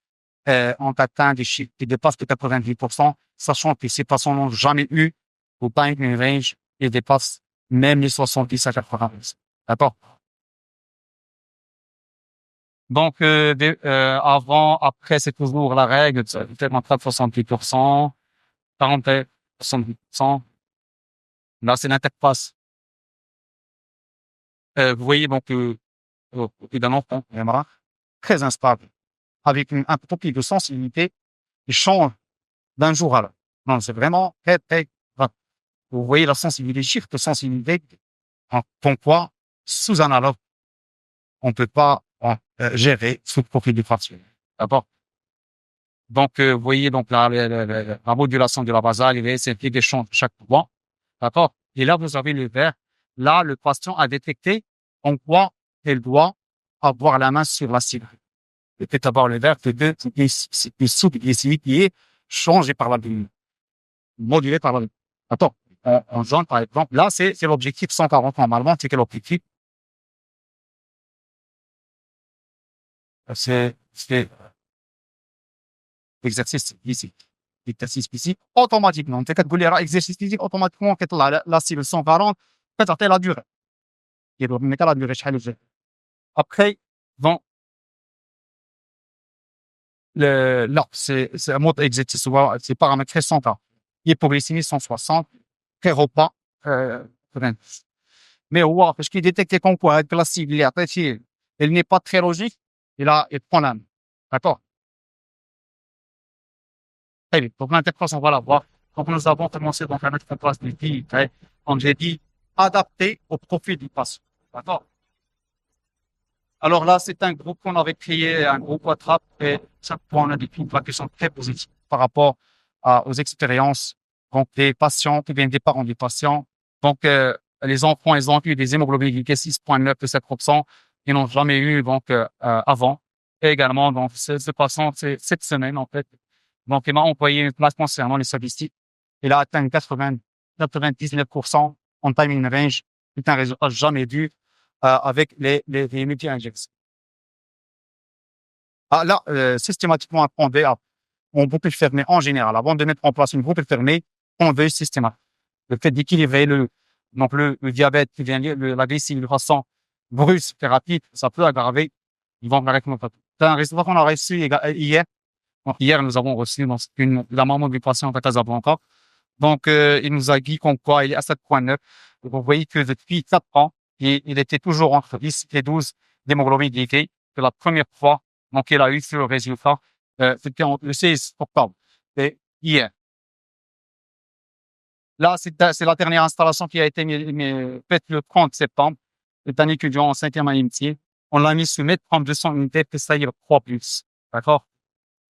ont atteint des chiffres qui dépassent les 90%, sachant que ces patients n'ont jamais eu au timing range, ils dépassent même les 70 à 80%. D'accord? Donc avant, après, c'est toujours la règle, c'est entre 68%, 40, 70%. Là, c'est l'interface. Vous voyez donc d'un enfant, très instable, avec un profil de sensibilité qui change d'un jour à l'autre. Non, c'est vraiment très, très grave. Vous voyez la sensibilité, chiffre de sensibilité, comme quoi, sous analogue, on ne peut pas gérer sous le profil du patient. D'accord? Donc, vous voyez donc la modulation de la basale, il est des champs chaque mois. D'accord? Et là, vous avez le vert. Là, le patient a détecté en quoi il doit avoir la main sur la cible. Peut-être d'abord le vert, c'est une soupe glycémique qui est changée par la bulle, modulée par la bulle. Attends, en jaune, par exemple, là, c'est l'objectif 140 normalement, c'est quel objectif? C'est l'exercice ici. L'exercice ici, automatiquement. Tu as dit exercice physique, automatiquement, la cible 140, peut-être la durée. Il doit mettre la durée, après, bon, là, c'est un mode exercice, c'est paramétré 100 ans. Hypoglycémie 160, très repas, 20. Mais ouais, parce qu'il détecte qu'on quoi, avec la cible, elle n'est pas très logique, il prend la main. D'accord? Très bien. Donc, l'interface, on va la voir. Donc, nous avons commencé donc à mettre en place des filles, comme j'ai dit, adaptées au profil du patient. D'accord? Alors là, c'est un groupe qu'on avait créé, un groupe WhatsApp, et chaque fois, on a des feedbacks qui sont très positifs par rapport aux expériences, donc des patients qui viennent des parents des patients. Donc, les enfants, ils ont eu des hémoglobines glycées 6,9 de 7%. Ils n'ont jamais eu, donc, avant. Et également, donc, ce patient, c'est cette semaine, en fait. Donc, il m'a envoyé une place concernant les statistiques. Il a atteint 99% en timing range. C'est un résultat jamais vu avec les multi-injections. Ah, là, systématiquement, on boucle fermée en général. Avant de mettre en place une boucle fermée, on veut systématique. Le fait d'équilibrer donc le diabète qui vient, la glycémie de façon brusque et rapide, ça peut aggraver. Ils vont directement. C'est un résultat qu'on a reçu hier. Donc, hier, nous avons reçu la maman du patient à Casablanca. Donc, il nous a dit qu'on quoi, il est à 7,9. Vous voyez que depuis 4 ans, il était toujours entre 10 et 12 d'hémoglobine glycée. C'est la première fois, donc, il a eu ce résultat. C'était le 16 octobre. Et hier. Là, c'est la dernière installation qui a été faite le 30 septembre. C'est un étudiant en 5e année métier. On l'a mis sous mettre 200 unités, c'est-à-dire 3+. D'accord?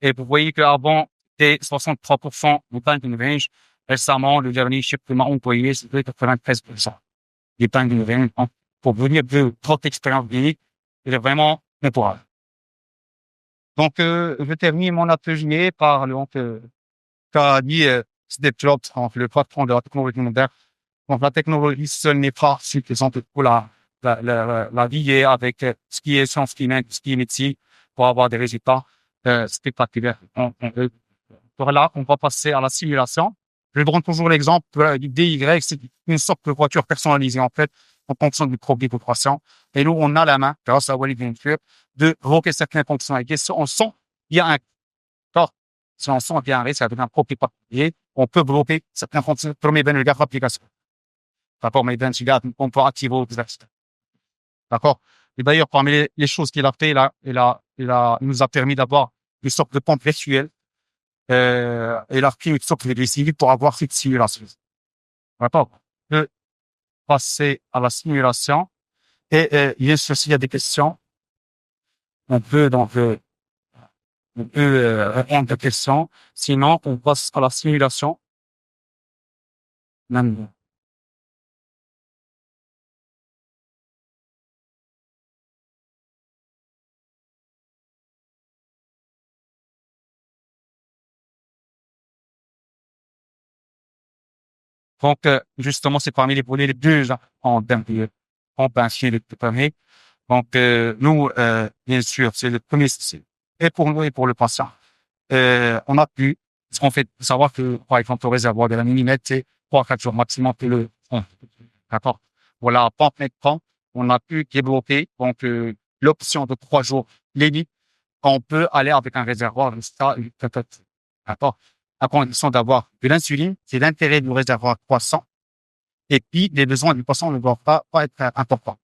Et vous voyez qu'avant, c'était 63% du timing range. Récemment, le dernier chiffre que m'a employé, c'était 93% du timing range. Pour venir de votre expérience clinique, Il est vraiment improbable. Donc, je termine mon atelier par donc, qu'a dit Steve Jobs, donc, le patron de la technologie moderne. Donc, la technologie seule n'est pas suffisante pour la vie avec ce qui est science humaine, ce qui est médecine, pour avoir des résultats spectaculaires. Là, on va passer à la simulation. Je prends toujours l'exemple du DY, c'est une sorte de voiture personnalisée, en fait, en fonction du profil du patient. Et nous, on a la main, grâce à Walid Venture, de provoquer certaines fonctionnalités. Si on sent qu'il y a un tort, si on sent qu'il y a un risque avec un profil particulier, on peut bloquer certaines fonctions. Premier ben, le gars application. D'accord, mais ben, on peut activer aux accidents. D'accord? Et d'ailleurs, parmi les choses qu'il a fait, il nous a permis d'avoir une sorte de pompe virtuelle. Il a pris une sorte de civil pour avoir cette simulation. D'accord? On peut passer à la simulation. Et bien sûr, s'il y a des questions, on peut donc répondre aux questions. Sinon, on passe à la simulation. Maintenant. Donc, justement, c'est parmi les volets les plus en termes de compréhension de premier. Donc, nous, bien sûr, c'est le premier souci. Et pour nous et pour le patient, on a pu, ce qu'on fait, savoir que, par exemple, le réservoir de la millimètre, c'est 3-4 jours maximum que le fond. D'accord? Voilà, pompe maintenant, on a pu développer, donc, l'option de 3 jours. Limite, on peut aller avec un réservoir de ça, d'accord? À condition d'avoir de l'insuline, c'est l'intérêt du réservoir croissant. Et puis, les besoins du patient ne doivent pas être importants.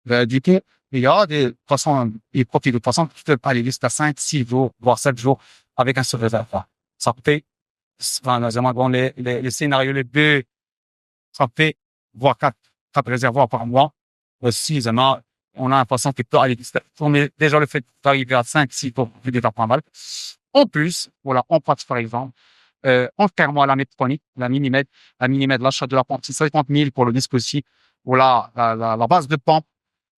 Du coup, il y a des poissons, des profils de poissons qui peuvent aller jusqu'à 5, 6 jours, voire 7 jours avec un seul réservoir. Ça fait, enfin, dans les scénarios les deux, ça fait, voire 4 réservoirs par mois. Si, on a un poisson qui peut aller jusqu'à, on est déjà le fait d'arriver à 5, 6 jours, c'est déjà pas mal. En plus, voilà, on passe, par exemple, entièrement à la métronique, la millimètre, l'achat de la pompe, c'est 50 000 pour le dispositif, ou la base de pompe,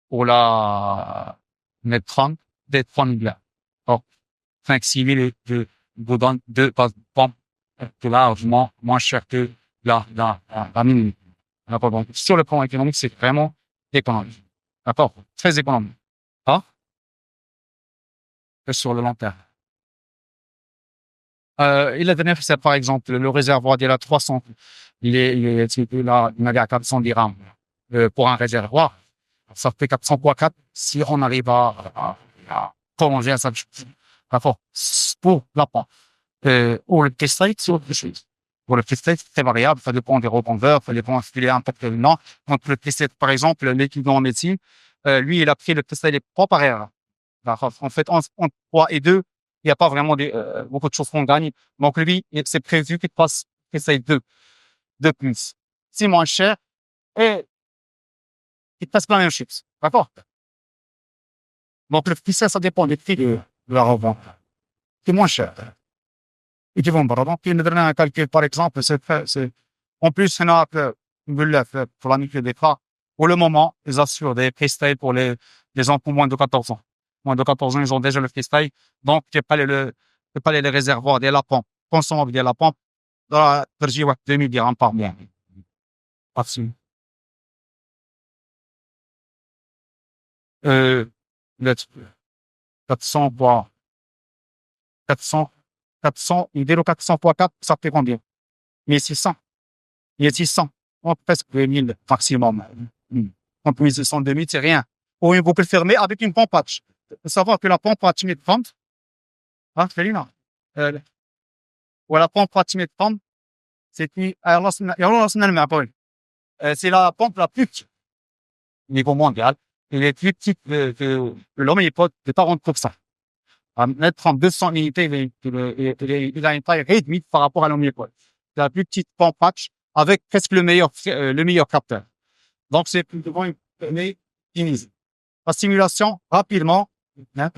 pour la Medtron d'être là. Donc, 5-6 000 vous donne deux pompes largement moins cher que la mini. D'accord? Donc, sur le plan économique, c'est vraiment économique. D'accord? Très économique. Ah, que sur le long terme. Et la dernière, c'est par exemple le réservoir de la 300. Il avait à 400 dirhams pour un réservoir. Ça fait 400 fois 4 si on arrive à prolonger à ça. D'accord. Pour la pompe. Pour le test rate, c'est autre chose. Pour le test rate, c'est très variable. Ça dépend des rebondeurs, ça dépend s'il est interprétant. Donc, le test rate, par exemple, l'étudiant en médecine, lui, il a pris le test rate des 3 par erreur. D'accord. En fait, entre 3 et 2, il n'y a pas vraiment beaucoup de choses qu'on gagne. Donc, lui, c'est prévu qu'il passe test rate 2 de plus. C'est moins cher et il passe pas la même chose. D'accord. Donc, le prix, ça dépend des prix de la revente. C'est moins cher. Et tu vas me dire, donc, il nous donne un calcul, par exemple, en plus, on a pour la nucléaire des cas. Pour le moment, ils assurent des freestyles pour les enfants moins de 14 ans. Moins de 14 ans, ils ont déjà le freestyle. Donc, tu pas les réservoirs des lapins, consommables des lapins, dans la version 2000 dirhams par mois. Absolument. Euh, le 400 fois 400, 400, une vélo 400 fois 4, ça fait combien? 1600. 1600. Oh, presque 2000 maximum. Entre 1600 et 2000, c'est rien. Ou une boucle fermée avec une pompe patch. Il faut savoir que la pompe à timide pump, hein, Félina, euh, ou la pompe à timide pump, c'est c'est la pompe la plus petite au niveau mondial. Elle est plus petite que l'homme, il peut de 40%. À mettre en 200 unités, il a une taille réduite par rapport à l'omnipode. C'est la plus petite pompe patch avec presque le meilleur capteur. Donc, c'est plus devant une donnée optimisée. La simulation, rapidement, hein.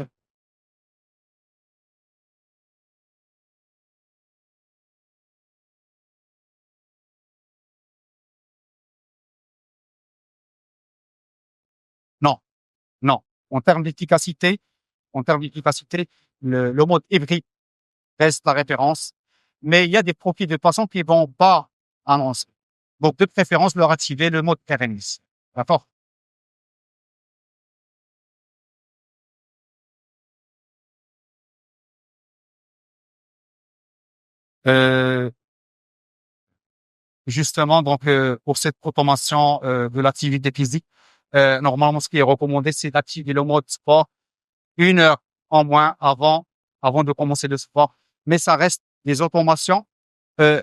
Non, non. en termes d'efficacité, le mode hybride reste la référence. Mais il y a des profils de patients qui vont pas annoncer. Donc, de préférence, leur activer le mode pérennis. D'accord? Euh, Justement, donc, pour cette automation de l'activité physique, normalement, ce qui est recommandé, c'est d'activer le mode sport 1 heure en moins avant de commencer le sport. Mais ça reste des automations euh,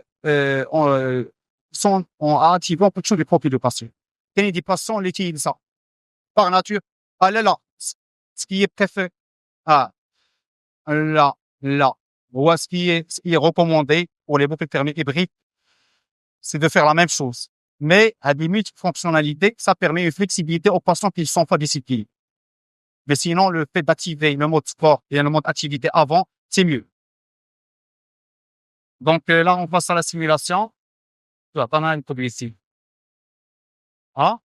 on, sont à activer en fonction des profils de patient. Quand il dit patient, on utilise ça. Par nature, allez là, ce qui est préféré, ah, là, là. Ou ce qui est recommandé pour les boucles thermiques hybrides, c'est de faire la même chose. Mais à des multifonctionnalités, ça permet une flexibilité aux patients qui ne sont pas disciplinés. Mais sinon, le fait d'activer le mode sport et le mode activité avant, c'est mieux. Donc là, on passe à la simulation. Tu vas pas mal de ici. Ah,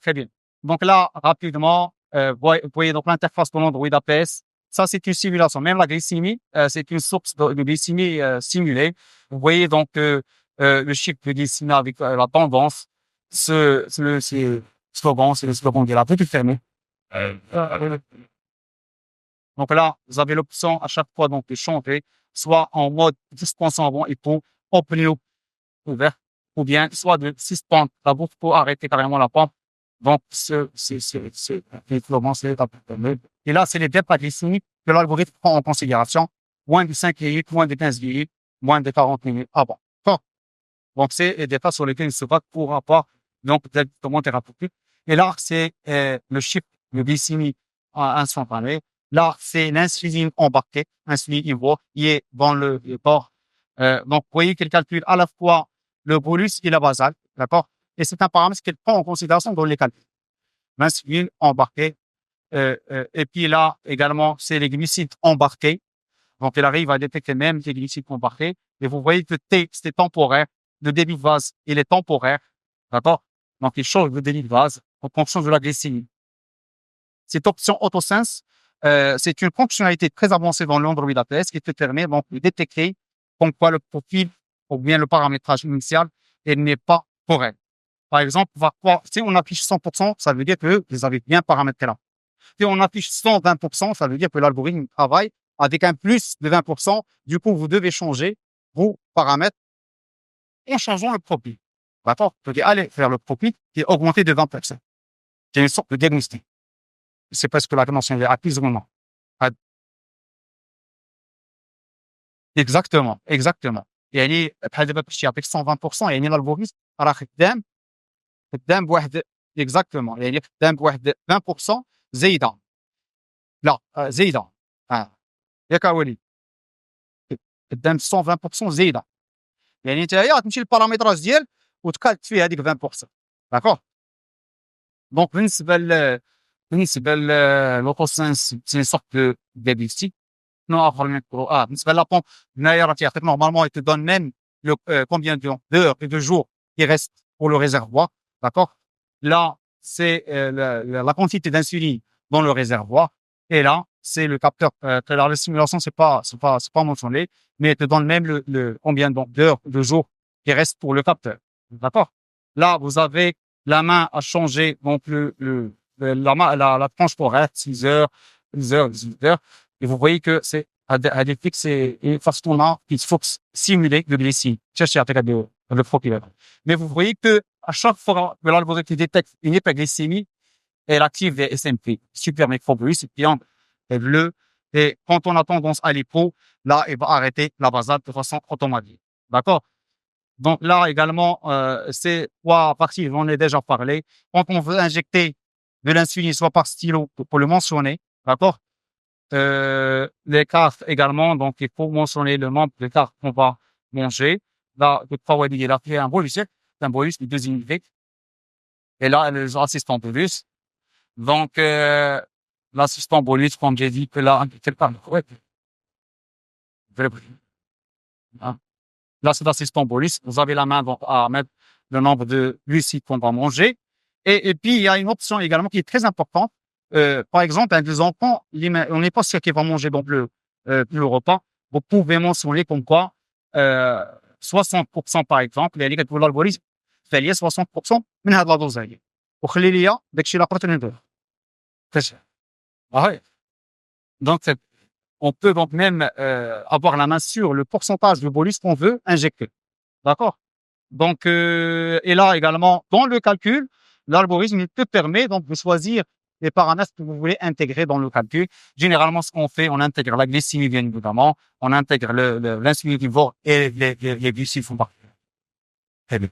très bien. Donc là, rapidement, vous voyez donc l'interface de l'Android APS. Ça, c'est une simulation. Même la glycémie, c'est une source de glycémie simulée. Vous voyez donc le chiffre de glycémie avec la tendance. Ce slogan, c'est le slogan de la petite fermée. Euh, Donc là, vous avez l'option à chaque fois donc de changer, soit en mode suspension avant et pour open loop ouvert, ou bien soit de suspendre la boucle pour arrêter carrément la pompe. Donc, c'est l'étape. Et là, c'est les départs glycémiques que l'algorithme prend en considération. Moins de 5 minutes, moins de 15 minutes, moins de 40 minutes avant. Bon. Donc, c'est des départs sur lesquels il se bat pour avoir donc directement thérapeutique. Et là, c'est le chiffre de glycémie instantané. Là, c'est l'insuline embarquée, insuline Evo, qui est dans le corps. Donc, vous voyez qu'elle calcule à la fois le bolus et la basale, d'accord? Et c'est un paramètre qu'elle prend en considération dans les calculs. L'insuline embarquée. Et puis là, également, c'est les glucides embarqués. Donc, elle arrive à détecter même les glucides embarqués. Et vous voyez que T, c'est temporaire. Le débit de vase, il est temporaire. D'accord? Donc, il change de débit de vase en fonction de la glycémie. Cette option AutoSense, c'est une fonctionnalité très avancée dans l'Android APS qui te permet donc de détecter comme quoi le profil ou bien le paramétrage initial n'est pas correct. Par exemple, si on affiche 100%, ça veut dire que vous avez bien paramétré là. Si on affiche 120%, ça veut dire que l'algorithme travaille avec un plus de 20%. Du coup, vous devez changer vos paramètres en changeant le profil. D'accord? Vous devez aller vers le profil qui est augmenté de 20%. C'est une sorte de diagnostic. C'est parce que la dimension est acquise au moment. Ah, exactement, exactement. يعني بحال دابا باش يعطيك 120% يعني الالغوريثم راه خدام بواحد اكزاكتومون يعني خدام بواحد 20% زايده لا زايده ياك وليد خدام 120% زايده يعني نتايا غتمشي للباراميتراج ديال وتكالك فيه هذيك 20% داكوغ دونك بالنسبه لوتوسنس سي سورت دو ديابيستيك شنو اخر نذكروا بالنسبه لابومب هنايا راه تيعطيك نورمالمون يتو دون ميم لو combien d'heures et de jours qui reste pour le réservoir, d'accord? Là, c'est la quantité d'insuline dans le réservoir. Et là, c'est le capteur. Dans la simulation, c'est pas mentionné, mais elle te donne même le combien donc d'heures, de jours qui reste pour le capteur, d'accord? Là, vous avez la main à changer donc la tranche horaire, 6 heures, 10 heures, 18 heures. Et vous voyez que c'est à des fixes et façon qu'il faut simuler de glycémie. Cherchez à regarder le profil. Mais vous voyez que à chaque fois que l'algorithme détecte une hyperglycémie, elle active des SMP, super microbolus, et puis et quand on a tendance à l'hypo, là, elle va arrêter la basale de façon automatique. D'accord? Donc là également, c'est trois parties, j'en ai déjà parlé. Quand on veut injecter de l'insuline, soit par stylo, pour le mentionner, d'accord? Les cartes également, donc il faut mentionner le nombre de cartes qu'on va manger. Là, de trois il a fait un bonus, de 2 unités. Et là, les assistants bonus. Donc, l'assistant bonus, comme j'ai dit, que là, quelque part, ouais, hein. Là, c'est l'assistant bonus. Vous avez la main donc, à mettre le nombre de glucides qu'on va manger. Et puis, il y a une option également qui est très importante. par exemple, un des enfants, on n'est pas sûr qu'il va manger donc le repas. Vous pouvez mentionner comme quoi 60% par exemple اللي كتقول l'algorithme fait ليا 60% من هاد لا دوز هادي وخلي ليا داكشي اللي قدرت ندير فاش هاي donc on peut donc même avoir la main sur le pourcentage de bonus qu'on veut injecter. D'accord? Donc, et là également, dans le calcul, l'algorithme il te permet donc de choisir les paramètres que vous voulez intégrer dans le calcul. Généralement, ce qu'on fait, on intègre la glycémie, bien évidemment, on intègre l'insuline et les glucides font partie. Très bien.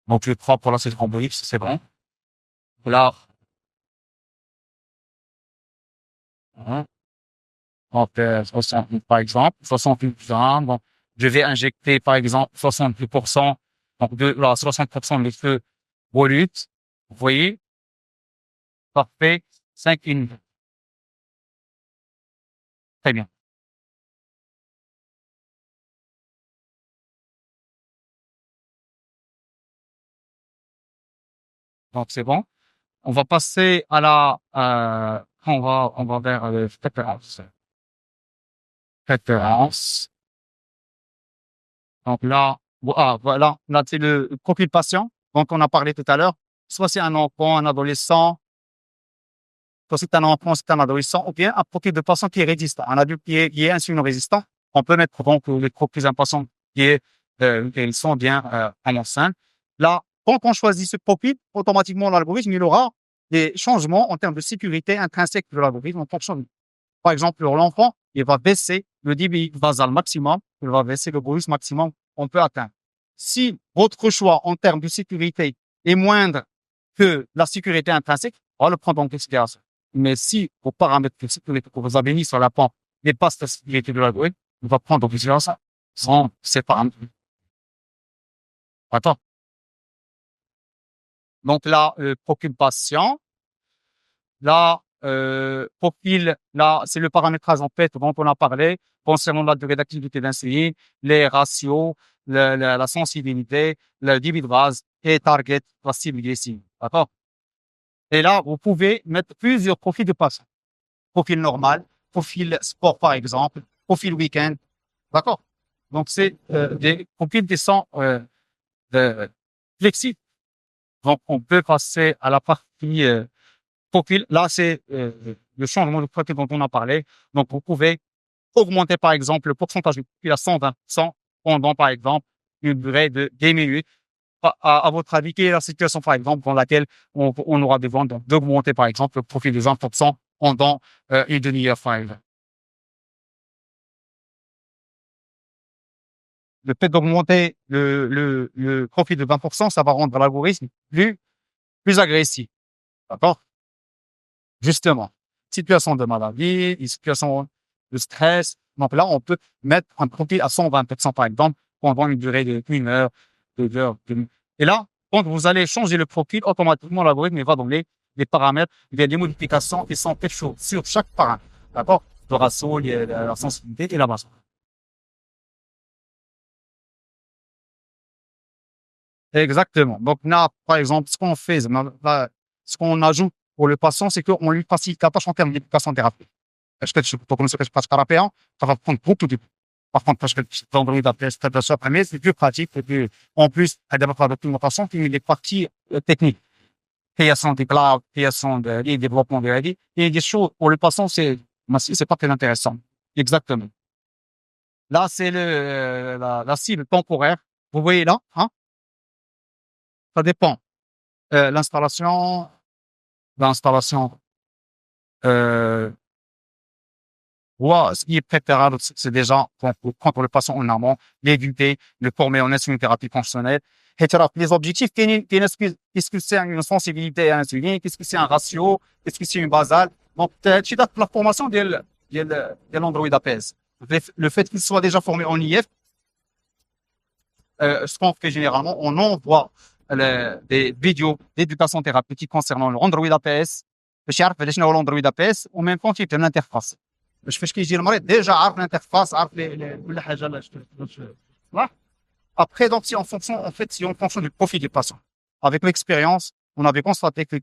Donc, le 3 pour l'acide carbonique, c'est bon. Là, hein, donc, 60, par exemple, 68%. Donc, je vais injecter, par exemple, 68%, donc de, là, 60% de feu brut. Vous voyez? Parfait. 5 unités. Très bien. Donc, c'est bon. On va passer à on va vers préférence. Préférence. Donc là, voilà. Là, c'est le profil patient dont on a parlé tout à l'heure. Soit c'est un enfant, un adolescent, soit c'est un enfant, c'est un adolescent, ou bien un profil de patient qui est résistant, un adulte qui est insulino résistant. On peut mettre donc les profils d'un patient qui est, ils sont bien, en enceinte. Là, quand on choisit ce profil, automatiquement, l'algorithme, il aura des changements en termes de sécurité intrinsèque de l'algorithme en fonction de, par exemple, pour l'enfant, il va baisser le débit basal maximum, il va baisser le bonus maximum qu'on peut atteindre. Si votre choix en termes de sécurité est moindre que la sécurité intrinsèque, on va le prendre en considération. Mais si vos paramètres de sécurité que vous avez mis sur la pente dépassent la sécurité de l'algorithme, on va prendre en considération sans ces paramètres. Attends. Donc là, profil patient. Là, profil, là, c'est le paramétrage en fait dont on a parlé concernant la durée d'activité d'insuline, les ratios, la sensibilité, le débit de base et target, la cible glycémique. D'accord? Et là, vous pouvez mettre plusieurs profils de patients. Profil normal, profil sport par exemple, profil week-end. D'accord? Donc, c'est des profils qui sont flexibles. Donc, on peut passer à la partie profil. Là, c'est le changement de profil dont on a parlé. Donc, vous pouvez augmenter, par exemple, le pourcentage du profil à 120% pendant, par exemple, une durée de 10 minutes. À votre avis, quelle est la situation, par exemple, dans laquelle on aura besoin d'augmenter, par exemple, le profil de 20% pendant une demi-heure, par exemple? Le fait d'augmenter le profil de 20%, ça va rendre l'algorithme plus agressif. D'accord? Justement, situation de maladie, une situation de stress. Donc là, on peut mettre un profil à 120%, par exemple, pendant une durée de 1 heure, 2 heures. Et là, quand vous allez changer le profil, automatiquement, l'algorithme va donner des paramètres, il y a des modifications qui sont faites sur chaque paramètre. D'accord? Le ratio, la sensibilité et la base. Exactement. Donc là, par exemple, ce qu'on fait, ce qu'on ajoute pour le patient, c'est qu'on lui facilite la tâche en termes d'éducation thérapeutique. Parce que tu peux commencer par thérapien, ça va prendre beaucoup de temps. Par contre, parce que l'Android appelle ça premier, c'est plus pratique. Et puis, en plus, il y a des documentation qui les parties techniques. Création des clouds, création des développements de ready. Il y a des choses pour le patient, c'est pas très intéressant. Exactement. Là, c'est la cible temporaire. Vous voyez là, hein? Ça dépend. L'installation, l'installation, euh, ce qui est préférable, c'est déjà pour le patient en amont, l'éviter, le former en une thérapie fonctionnelle. Et les objectifs, qu'est-ce que c'est une sensibilité à l'insuline, qu'est-ce que c'est un ratio, qu'est-ce que c'est une basale. Donc, tu as la formation de l'Android APS. Le fait qu'il soit déjà formé en IF, ce qu'on fait généralement, on envoie des vidéos d'éducation thérapeutique concernant l'Android APS. باش يعرف علاش شنو هو الاندرويد ابي اس وميم كون تيفهم الانترفاس باش فاش كيجي المريض ديجا عارف الانترفاس عارف كل حاجه صح. Après, donc, si en fonction du profil du patient, avec l'expérience, on avait constaté que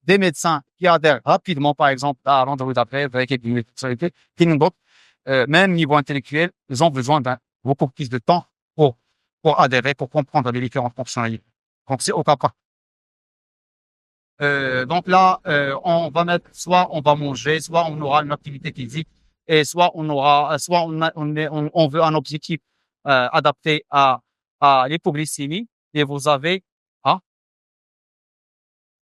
des médecins qui adhèrent rapidement, par exemple, à l'Android après, avec une fonctionnalité, même niveau intellectuel, ils ont besoin d'un beaucoup plus de temps pour, pour adhérer, pour comprendre les différentes fonctionnalités. Donc, c'est au cas par cas. Donc là, on va mettre, soit on va manger, soit on aura une activité physique, et soit on aura, soit on veut un objectif adapté à l'hypoglycémie, et vous avez, ah,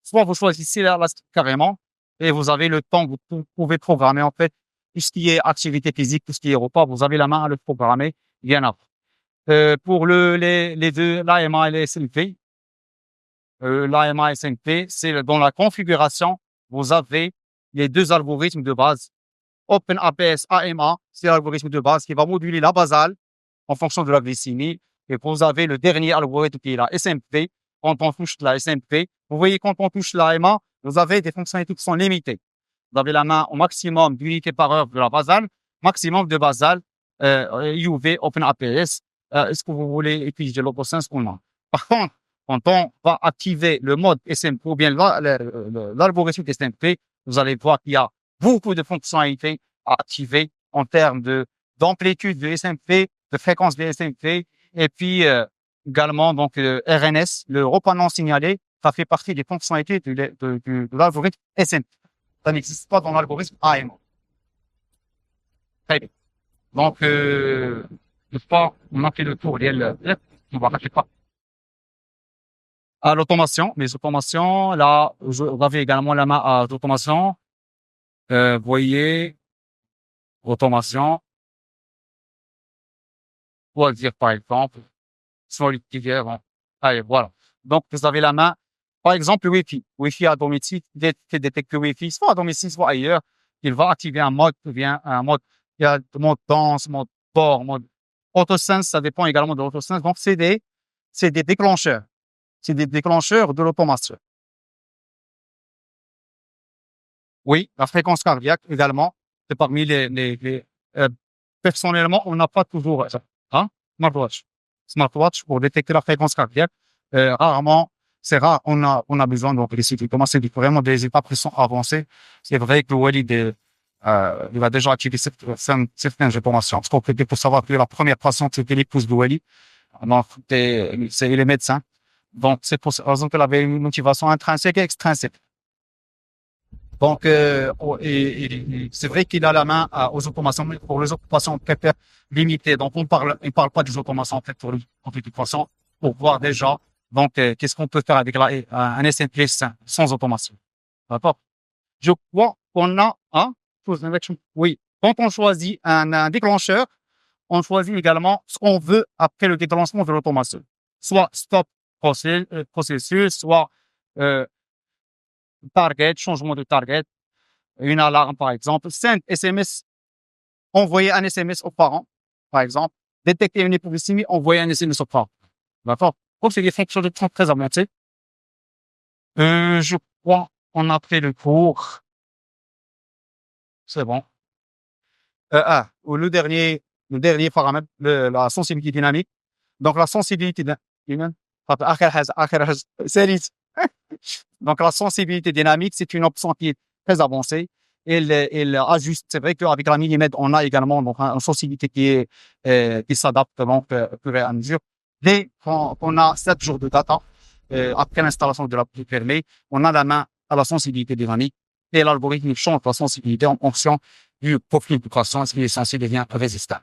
soit vous choisissez là carrément, et vous avez le temps, vous pouvez programmer en fait tout ce qui est activité physique, tout ce qui est repas, vous avez la main à le programmer bien après. Pour les deux, l'AMA et les SNP, l'AMA et SNP, c'est dans la configuration, vous avez les deux algorithmes de base. OpenAPS AMA, c'est l'algorithme de base qui va moduler la basale en fonction de la glycémie. Et vous avez le dernier algorithme qui est la SMP. Quand on touche la SMP, vous voyez, quand on touche la AMA, vous avez des fonctionnalités qui sont limitées. Vous avez la main au maximum d'unités par heure de la basale, maximum de basale, UV, OpenAPS. Est-ce que vous voulez utiliser l'AutoSense ou non? Par contre, quand on va activer le mode SMP ou bien l'algorithme SMP, vous allez voir qu'il y a beaucoup de fonctionnalités à activer en termes d'amplitude de SMP, de fréquence de SMP, et puis également donc RNS, le repas non signalé, ça fait partie des fonctionnalités de l'algorithme SMP. Ça n'existe pas dans l'algorithme AM. Très bien. Donc, je crois on a fait le tour. On va rater pas. À l'automation, les automations, là, vous avez également la main à l'automation. Voyez, automation. On va dire, par exemple, sur l'utilisateurs. Bon. Allez, voilà. Donc, vous avez la main. Par exemple, le Wi-Fi. Wi-Fi à domicile, détecte le Wi-Fi, soit à domicile, soit ailleurs. Il va activer un mode, il y a le mode dense, mode fort, mode AutoSense, ça dépend également de l'AutoSense. Donc, c'est des déclencheurs. C'est des déclencheurs de l'automation. Oui, la fréquence cardiaque également, c'est parmi personnellement, on n'a pas toujours ça. Hein? Smartwatch pour détecter la fréquence cardiaque. Rarement, c'est rare, on a besoin donc les sites. C'est vraiment des étapes qui sont avancées. C'est vrai que Walid, il va déjà activer certaines informations. Parce qu'on peut pour savoir que la première patiente, c'était l'épouse de Walid. Donc, c'est les médecins. Donc, c'est pour cette raison qu'elle avait une motivation intrinsèque et extrinsèque. Donc, c'est vrai qu'il a la main aux automations, mais pour les automations très limitées. Donc, il parle pas des automations en fait pour toute façon, pour voir déjà. Donc, qu'est-ce qu'on peut faire avec un SMP sans automation. D'accord? Je crois qu'on a oui. Quand on choisit un déclencheur, on choisit également ce qu'on veut après le déclenchement de l'automation. Soit stop processus, soit target, changement de target, une alarme par exemple, send SMS, envoyer un SMS aux parents, par exemple, détecter une hypoglycémie, envoyer un SMS aux parents. D'accord? Donc, c'est des fonctions de temps très avancées. Je crois qu'on a fait le cours. C'est bon. Ou le dernier paramètre, la sensibilité dynamique. Donc, la sensibilité dynamique, donc, la sensibilité dynamique, c'est une option qui est très avancée. Elle ajuste. C'est vrai qu'avec la millimètre, on a également donc une sensibilité qui s'adapte donc au fur et à mesure. Dès qu'on a 7 jours de data, après l'installation de la fermée, on a la main à la sensibilité dynamique et l'algorithme change la sensibilité en fonction du profil de croissance qui est censé devenir résistant.